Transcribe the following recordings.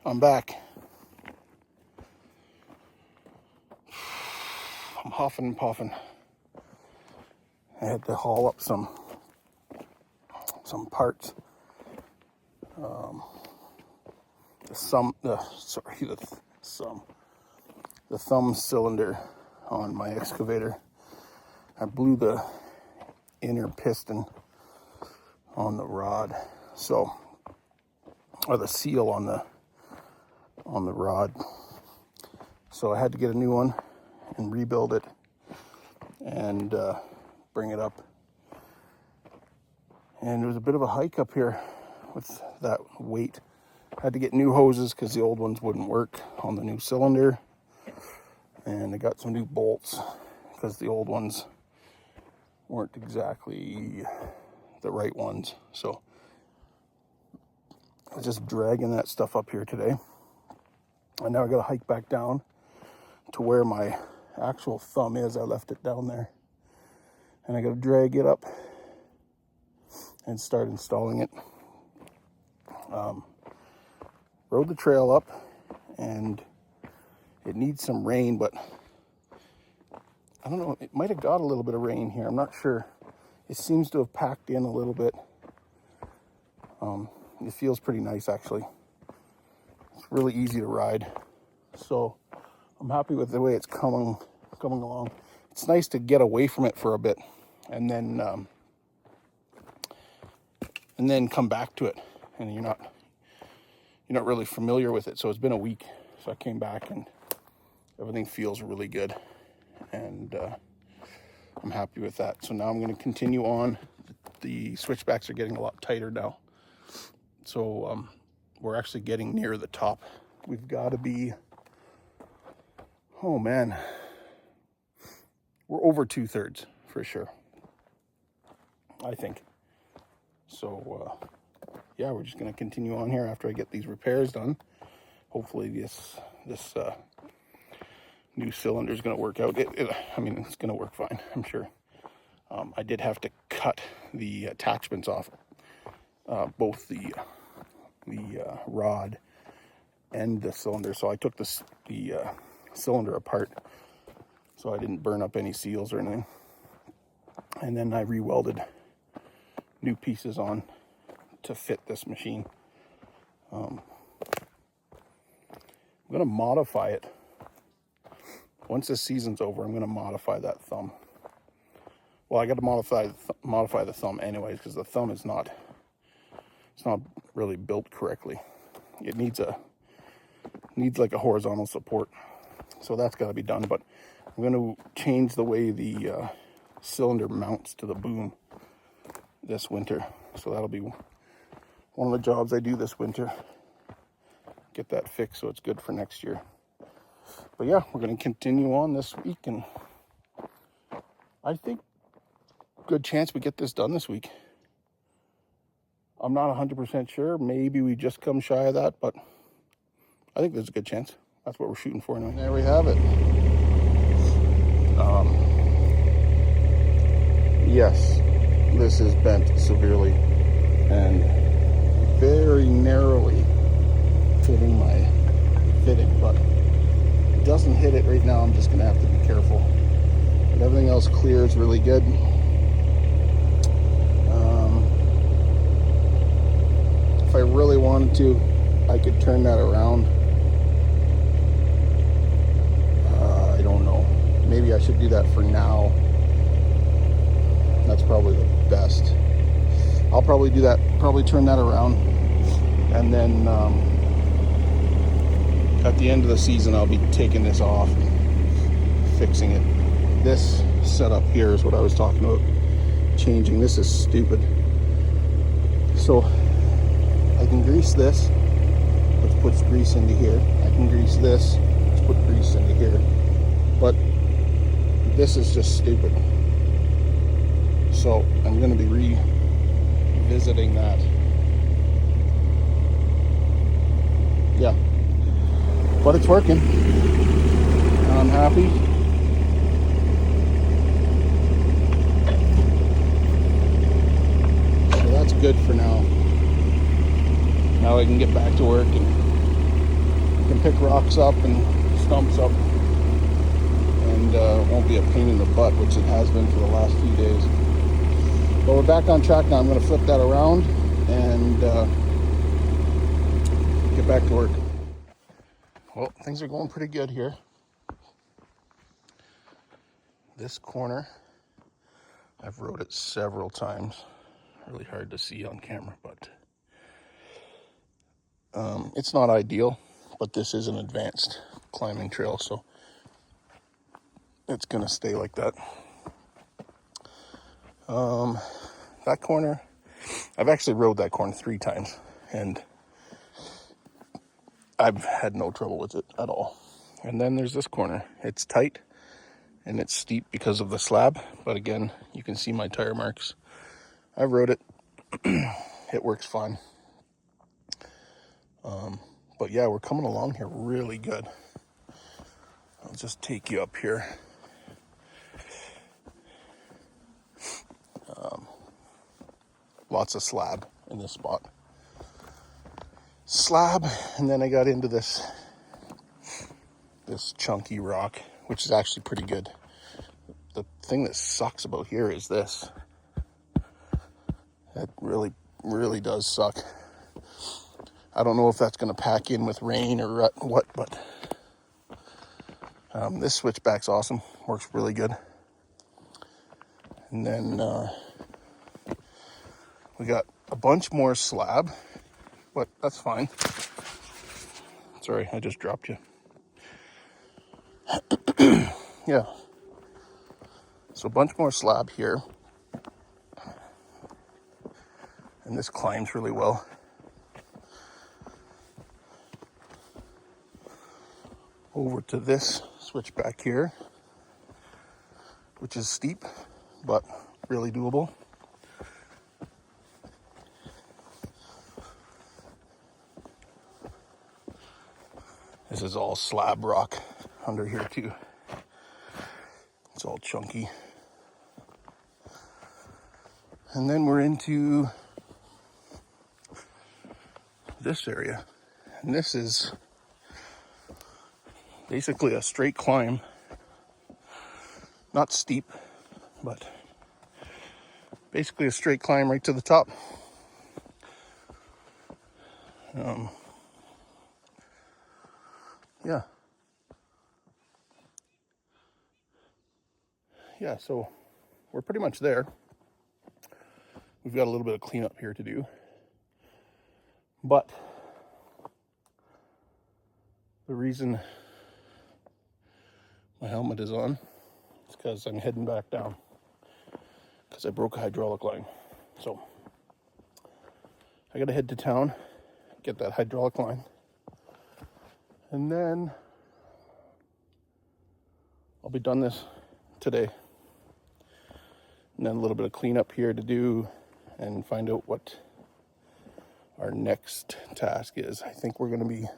I'm back. I'm huffing and puffing. I had to haul up some parts. The thumb cylinder on my excavator. I blew the inner piston on the rod, or the seal on the rod. So I had to get a new one and rebuild it and bring it up. And it was a bit of a hike up here with that weight. I had to get new hoses because the old ones wouldn't work on the new cylinder. And I got some new bolts because the old ones weren't exactly the right ones. So I was just dragging that stuff up here today. And now I got to hike back down to where my actual thumb is. I left it down there. And I got to drag it up and start installing it. Rode the trail up, and it needs some rain, but I don't know, it might have got a little bit of rain here. I'm not sure. It seems to have packed in a little bit. It feels pretty nice, actually. It's really easy to ride. So I'm happy with the way it's coming along. It's nice to get away from it for a bit and then come back to it. And you're not really familiar with it. So it's been a week. So I came back and everything feels really good. And I'm happy with that. So now I'm going to continue on. The switchbacks are getting a lot tighter now. So we're actually getting near the top. We've got to be, oh man, we're over 2/3 for sure, I think. So yeah, we're just going to continue on here after I get these repairs done. Hopefully this new cylinder is going to work out. I mean, it's going to work fine, I'm sure. I did have to cut the attachments off, both the rod and the cylinder. So I took the cylinder apart so I didn't burn up any seals or anything. And then I re-welded new pieces on to fit this machine. I'm going to modify it. Once this season's over, I'm going to modify that thumb. Well, I got to modify the thumb anyways, because the thumb is not really built correctly. It needs like a horizontal support. So that's got to be done. But I'm going to change the way the cylinder mounts to the boom this winter. So that'll be one of the jobs I do this winter. Get that fixed so it's good for next year. But yeah, we're going to continue on this week, and I think good chance we get this done this week. I'm not 100% sure. Maybe we just come shy of that, but I think there's a good chance. That's what we're shooting for anyway. There we have it. Yes, this is bent severely and very narrowly fitting my fitting, but it doesn't hit it right now. I'm just going to have to be careful. But everything else clears really good. If I really wanted to, I could turn that around. I don't know. Maybe I should do that for now. That's probably the best. I'll probably do that, probably turn that around. And then at the end of the season, I'll be taking this off and fixing it. This setup here is what I was talking about changing. This is stupid. So I can grease this, which puts grease into here. I can grease this, which puts grease into here. But this is just stupid. So I'm going to be revisiting that. Yeah. But it's working. I'm happy. So that's good for now. Now I can get back to work and You can pick rocks up and stumps up, and it won't be a pain in the butt, which it has been for the last few days. But we're back on track now. I'm going to flip that around and get back to work. Well, things are going pretty good here. This corner, I've rode it several times. Really hard to see on camera, but it's not ideal, but this is an advanced climbing trail, so it's going to stay like that. That corner, I've actually rode that corner 3 times, and I've had no trouble with it at all. And then there's this corner. It's tight and it's steep because of the slab, but again, you can see my tire marks. I rode it. It works fine. But yeah, we're coming along here really good. I'll just take you up here. Lots of slab in this spot. Slab, and then I got into this chunky rock, which is actually pretty good. The thing that sucks about here is this. That really, really does suck. I don't know if that's going to pack in with rain or what, but this switchback's awesome. Works really good. And then we got a bunch more slab, but that's fine. Sorry, I just dropped you. Yeah. So a bunch more slab here. And this climbs really well. Over to this switchback here, which is steep, but really doable. This is all slab rock under here too. It's all chunky. And then we're into this area. And this is basically a straight climb. Not steep, but basically a straight climb right to the top. Yeah, so we're pretty much there. We've got a little bit of cleanup here to do. But the reason my helmet is on is because I'm heading back down because I broke a hydraulic line. So I gotta head to town, get that hydraulic line, and then I'll be done this today. And then a little bit of cleanup here to do and find out what our next task is. I think we're going to be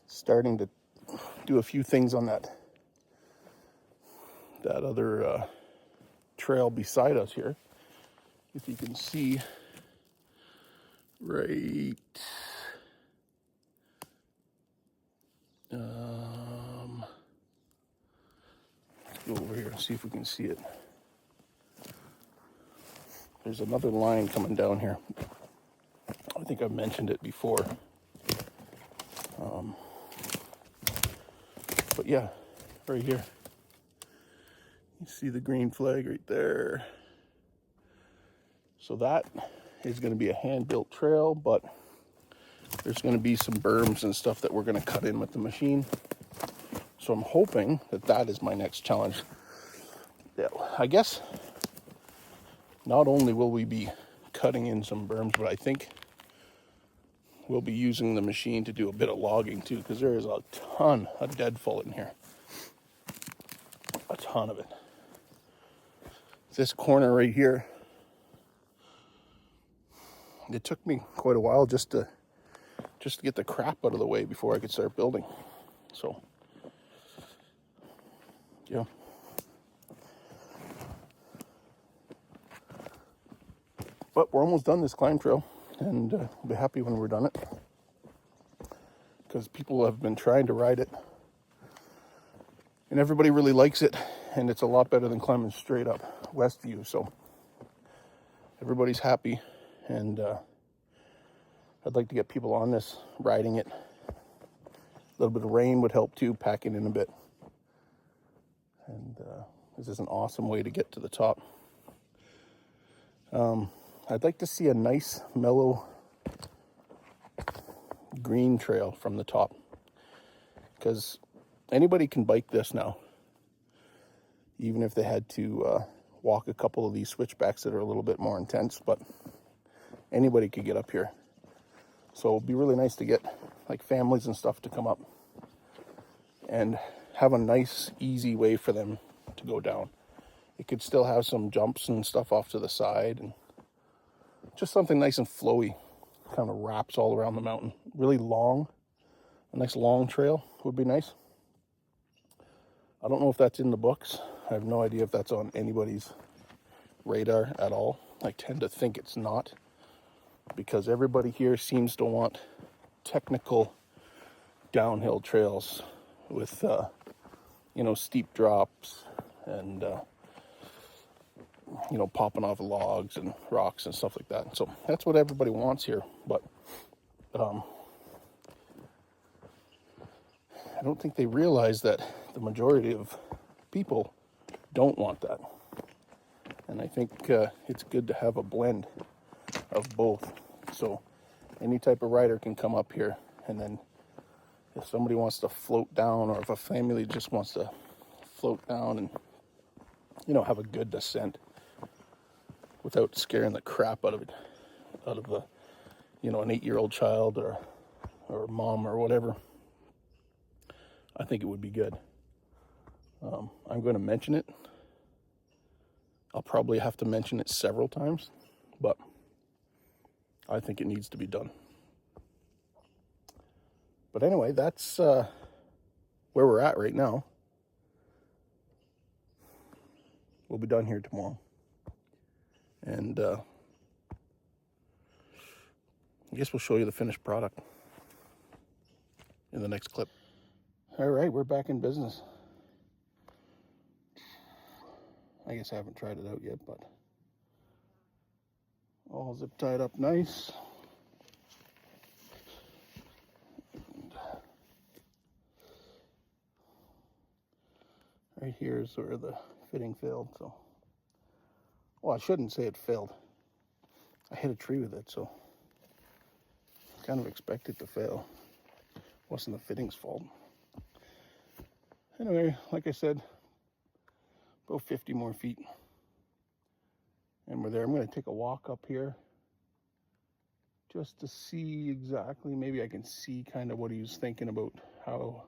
starting to do a few things on that other trail beside us here. If you can see right, let's go over here and see if we can see it. There's another line coming down here. I think I've mentioned it before. But yeah, right here. You see the green flag right there. So that is going to be a hand-built trail, but there's going to be some berms and stuff that we're going to cut in with the machine. So I'm hoping that that is my next challenge. Yeah, I guess not only will we be cutting in some berms, but I think we'll be using the machine to do a bit of logging too, because there is a ton of deadfall in here. A ton of it. This corner right here, it took me quite a while just to get the crap out of the way before I could start building. So, yeah. But we're almost done this climb trail, and we'll be happy when we're done it. because people have been trying to ride it, and everybody really likes it, and it's a lot better than climbing straight up Westview. So everybody's happy, and I'd like to get people on this, riding it. A little bit of rain would help too, packing in a bit. And this is an awesome way to get to the top. I'd like to see a nice, mellow green trail from the top, because anybody can bike this now, even if they had to walk a couple of these switchbacks that are a little bit more intense, but anybody could get up here. So it'd be really nice to get like families and stuff to come up and have a nice, easy way for them to go down. It could still have some jumps and stuff off to the side, and just something nice and flowy, kind of wraps all around the mountain. Really long, a nice long trail would be nice. I don't know if that's in the books. I have no idea if that's on anybody's radar at all. I tend to think it's not, because everybody here seems to want technical downhill trails with, steep drops and, popping off logs and rocks and stuff like that. So that's what everybody wants here. But I don't think they realize that the majority of people don't want that. And I think it's good to have a blend of both. So any type of rider can come up here, and then if somebody wants to float down, or if a family just wants to float down and, have a good descent without scaring the crap out of an 8-year-old child or mom or whatever, I think it would be good. I'm going to mention it. I'll probably have to mention it several times, but I think it needs to be done. But anyway, that's where we're at right now. We'll be done here tomorrow. And I guess we'll show you the finished product in the next clip. All right, we're back in business. I guess I haven't tried it out yet, but all zip tied up nice. And right here is where the fitting failed. So, well, I shouldn't say it failed. I hit a tree with it, so I kind of expect it to fail. It wasn't the fitting's fault. Anyway, like I said, about 50 more feet, and we're there. I'm going to take a walk up here just to see exactly, maybe I can see kind of what he was thinking about, how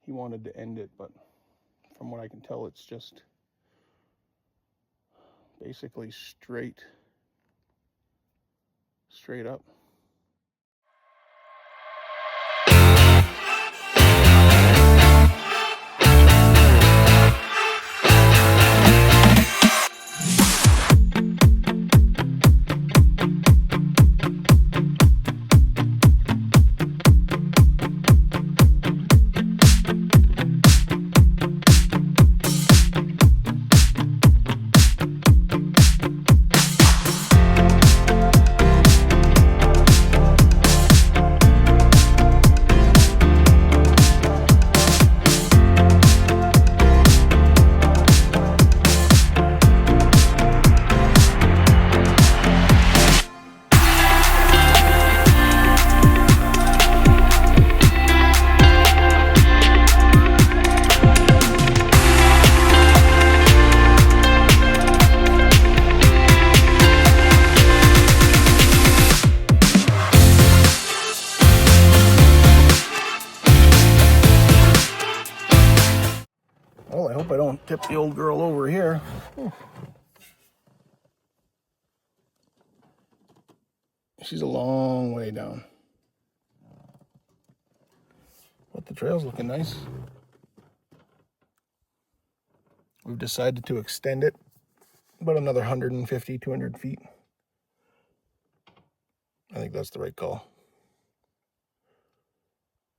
he wanted to end it, but from what I can tell, it's just basically straight up. Well, I hope I don't tip the old girl over here. She's a long way down, but the trail's looking nice. We've decided to extend it about another 150, 200 feet. I think that's the right call.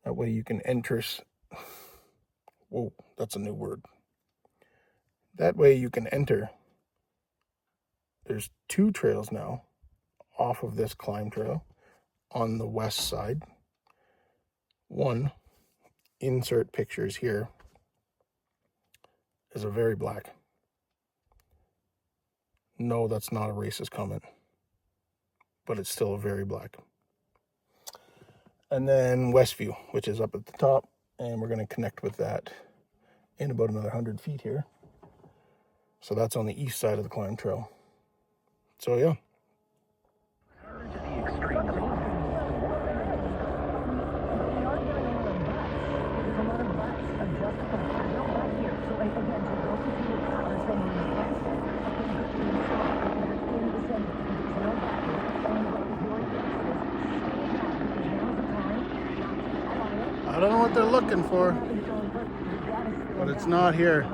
That way you can enter. Whoa, that's a new word. That way you can enter. There's 2 trails now off of this climb trail on the west side. One, insert pictures here, is a very black. No, that's not a racist comment, but it's still a very black. And then Westview, which is up at the top, and we're going to connect with that in about another 100 feet here. So that's on the east side of the climb trail. So yeah. I don't know what they're looking for, but it's not here.